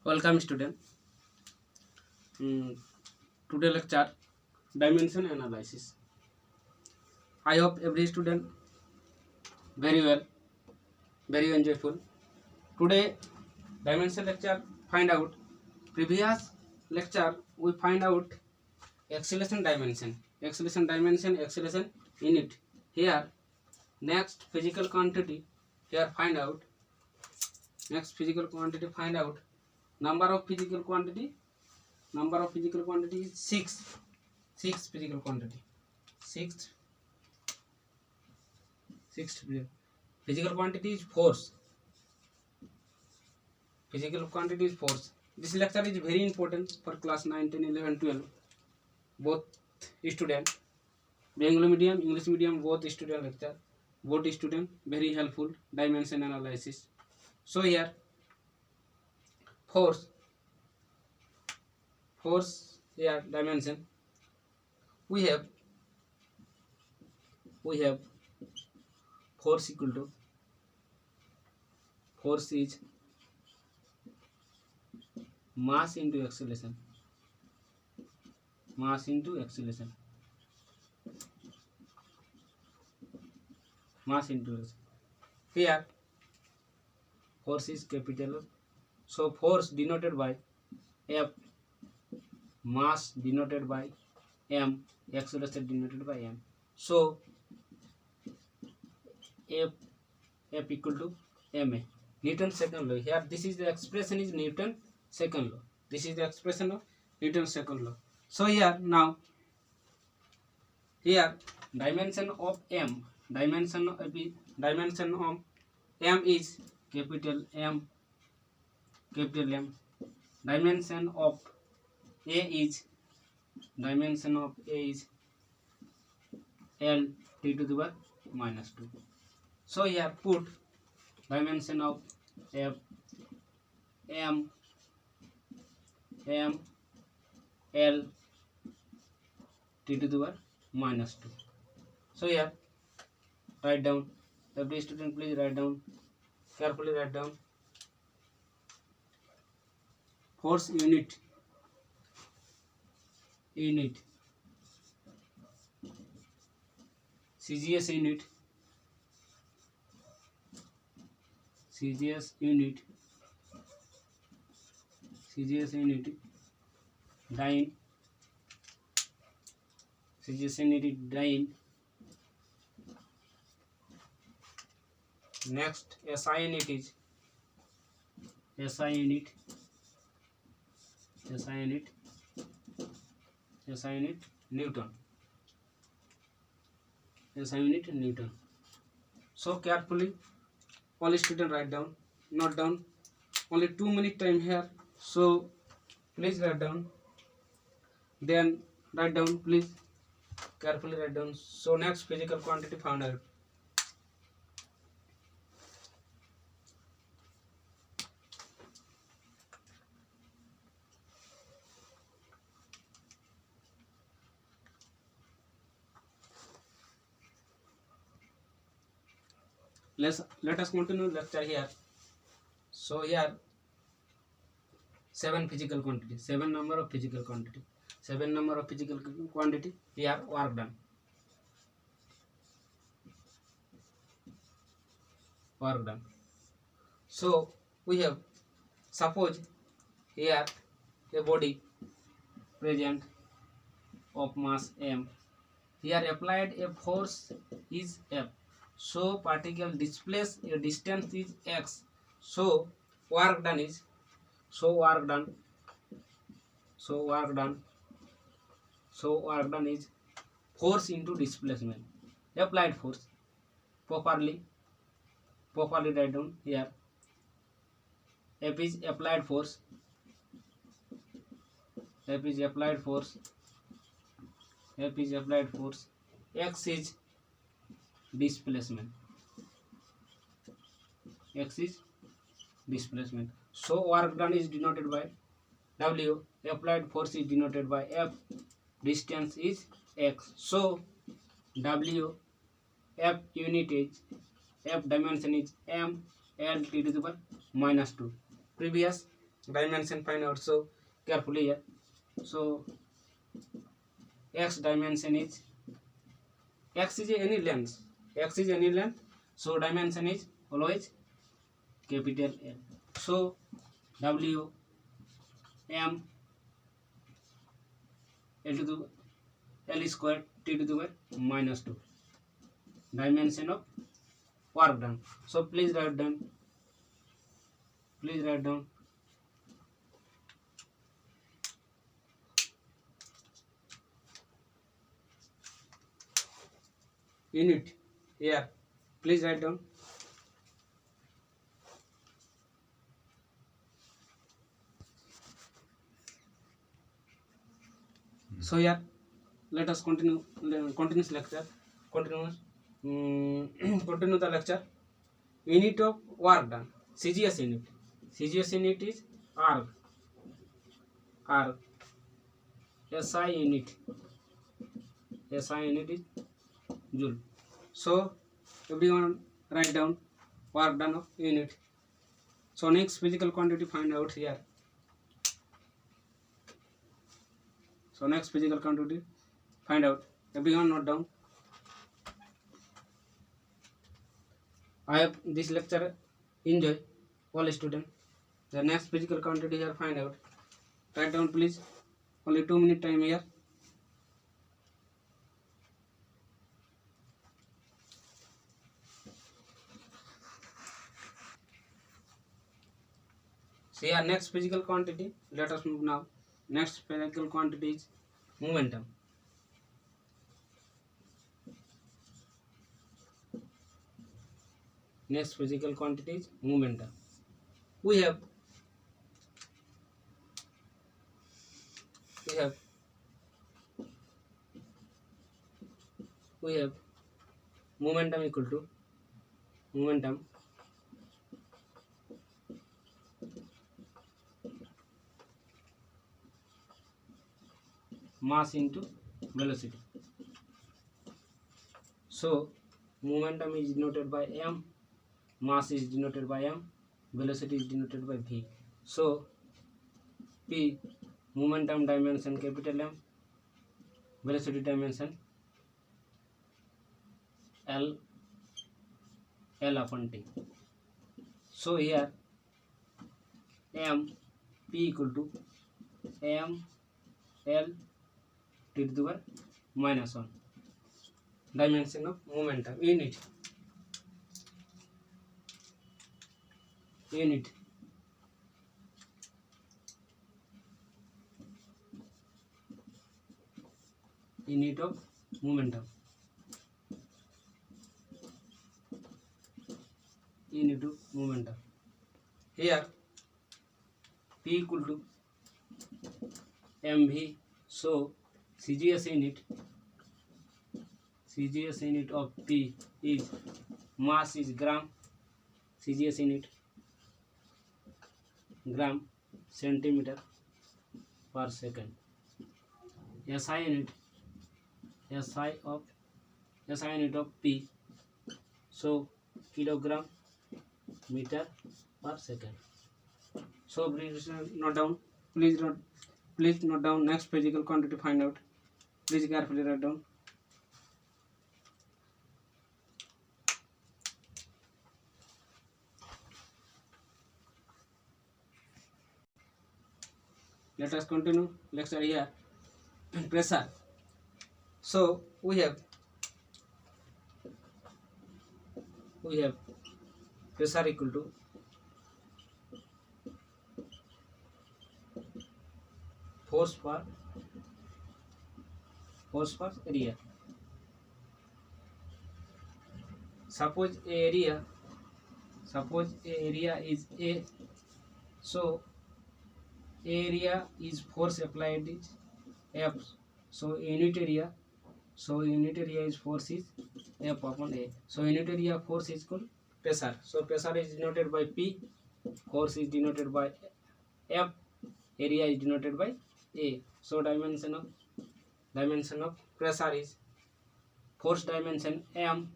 Welcome student. Mm, Today lecture dimension analysis. I hope every student very well, very enjoyable. Today dimension lecture find out previous lecture we find out acceleration unit. Here next physical quantity. Here find out next physical quantity. Find out number of physical quantity. Number of physical quantity is 6. 6 physical quantity. 6 Sixth physical quantity is force. Physical quantity is force. This lecture is very important for class 9, 10, 11, 12. Both student, Bengali medium, English medium, both student lecture. Both student very helpful. Dimension analysis. So here force here dimension. We have force equal to force is mass into acceleration. Mass into acceleration. Mass into acceleration. Here force is capital. So force denoted by F, mass denoted by M, acceleration denoted by M. So F equal to ma. Newton's second law. Here this is the expression is Newton's second law. This is the expression of Newton's second law. So here now here dimension of M is capital M. Dimension of A is L t to the power minus 2. So here put dimension of F M L t to the power minus 2. So here write down. Every student please write down. Carefully write down. Force unit CGS unit dyne. Next SI unit is Newton. So carefully all students write down, note down. Only 2 minute time here, so please write down. Then write down, please carefully write down. So next physical quantity found out. Let us continue lecture here. So here 7 physical quantity, 7 number of physical quantity. Here work done. So we have suppose here a body present of mass m. Here applied a force is F. So particle displace a distance is x. So work done is force into displacement. Applied force. Properly write down here. F is applied force. X is displacement. So work done is denoted by W. Applied force is denoted by F. Distance is x. So W F unit is F dimension is M L t to the power minus 2. Previous dimension find out. So carefully here. So x dimension is x is any length. X is any length. So dimension is always capital L. So W M L to the L square T to the power minus 2 dimension of work done. So please write down. Please write down. Unit here. Please write down. So here, let us continue. Continuous lecture. Continue the lecture. Unit of work done. CGS unit. CGS unit is arg. SI unit. SI unit is joule. So everyone write down work done of unit. So next physical quantity find out here. So next physical quantity find out. Everyone note down. I hope this lecture enjoy all students. The next physical quantity here find out. Write down please. Only 2 minute time here. So here next physical quantity. Let us move now. Next physical quantity is momentum. Next physical quantity is momentum. We have momentum equal to momentum mass into velocity. So momentum is denoted by m, mass is denoted by m, velocity is denoted by v. So P, momentum dimension capital M, velocity dimension L upon T. So here M, P equal to M L T to the power minus 1 dimension of momentum. Unit of momentum. Unit of momentum. Here P equal to mv. So CGS unit of P is mass is gram. CGS unit gram centimeter per second. SI unit of P, so kilogram meter per second. So please note down. Please note down. Next physical quantity find out. Please carefully write down. Let us continue lecture here. Pressure. So we have pressure equal to force per area. Suppose area is A, so area is force applied is F. So unit area is force is F upon A. So unit area force is called pressure. So pressure is denoted by P, force is denoted by F, area is denoted by A. So dimension of pressure is force dimension M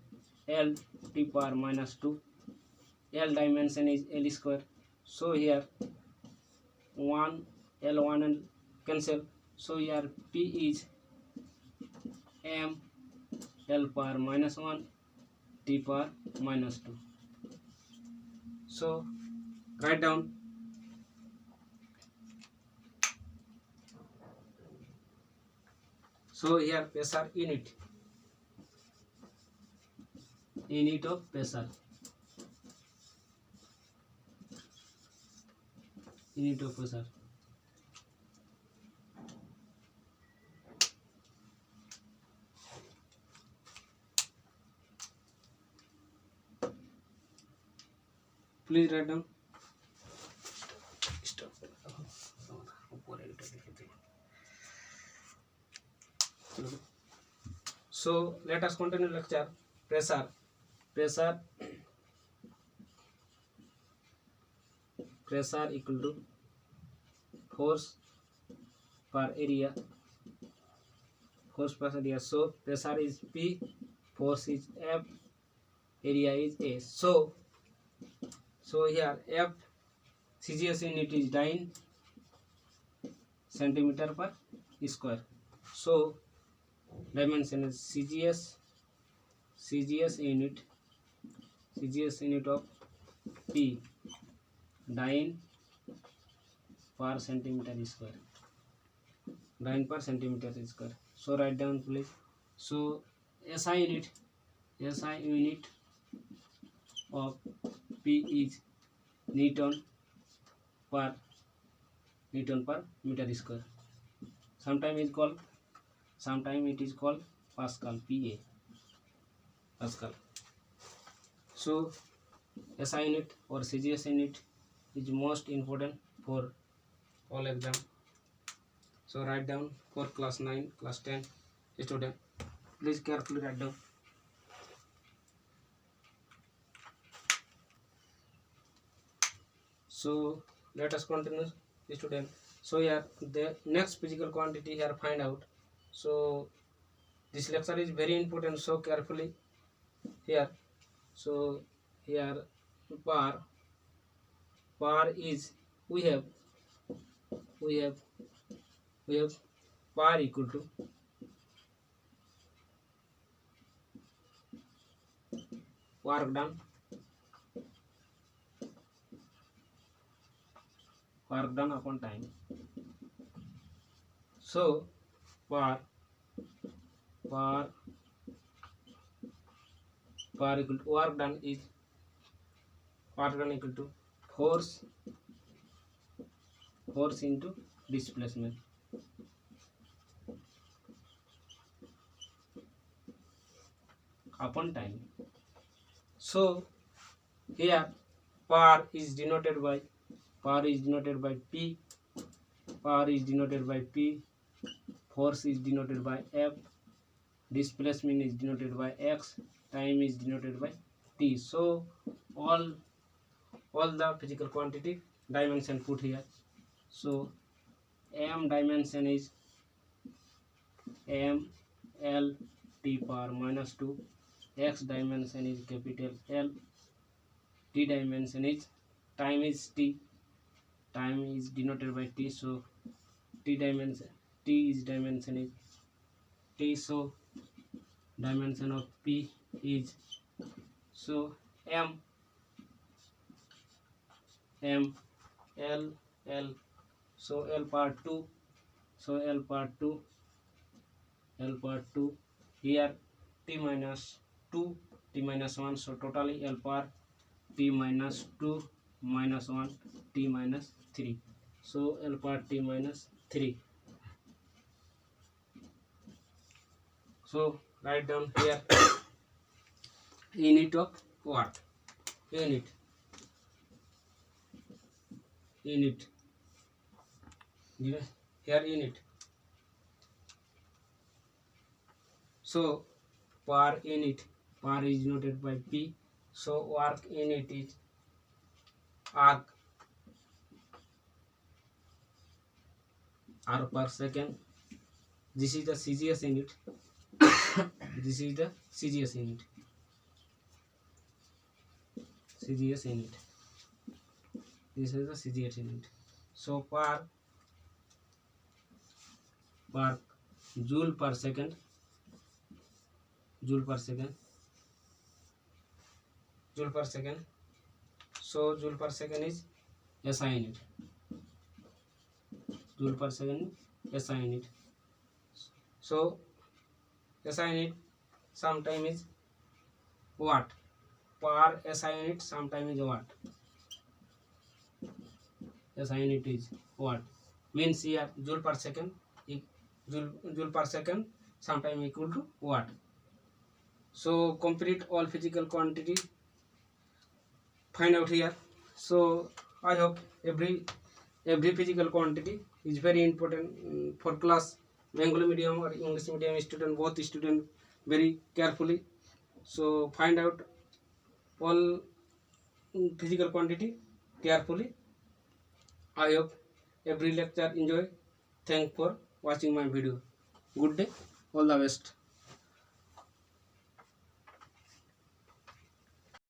L T power minus 2. L dimension is L square. So here 1 L1 and cancel, so here P is m L power minus 1 T power minus 2. So write down. So here pressure unit of pressure, unit of pressure. Please write down. So let us continue lecture. Pressure equal to force per area, so pressure is P, force is F, area is A. So here F CGS unit is 9 centimeter per square. So dimension is CGS unit of P 9 per centimeter square. 9 per centimeter square. So write down please. So SI unit of P is Newton per meter square. Sometimes it is called Pascal, PA, Pascal. So SI unit or CGS unit is most important for all exam. So write down for class 9, class 10 student. Please carefully write down. So let us continue, student. So here the next physical quantity here find out. So this lecture is very important, so carefully here. So here power is we have power equal to work done upon time. So power equal to work done equal to force into displacement. Upon time. So here power is denoted by P, force is denoted by F, displacement is denoted by X, time is denoted by T. So all the physical quantity dimension put here. So M dimension is M L T power minus 2, X dimension is capital L, T dimension is time is T, time is denoted by T. So T is dimension is T. So dimension of P is, so M L, so L power 2, so L power 2 here T minus 2, T minus 1, so totally L power T minus 2 minus 1, T minus 3, so L power T minus 3. So write down here unit of what? Unit here unit. So power is denoted by P. So work unit is arc per second. This is the CGS unit. This is the CGS unit. This is the CGS unit. So per joule per second, joule per second, joule per second. So joule per second is SI unit. Joule per second SI unit. So SI unit sometime is watt. Per SI unit sometime is watt. SI unit is watt. Means here joule per second, joule per second sometime equal to watt. So complete all physical quantity find out here. So I hope every physical quantity is very important for class Bengali medium or English medium student, both student very carefully. So find out all physical quantity carefully. I hope every lecture enjoy. Thank for watching my video. Good day, all the best.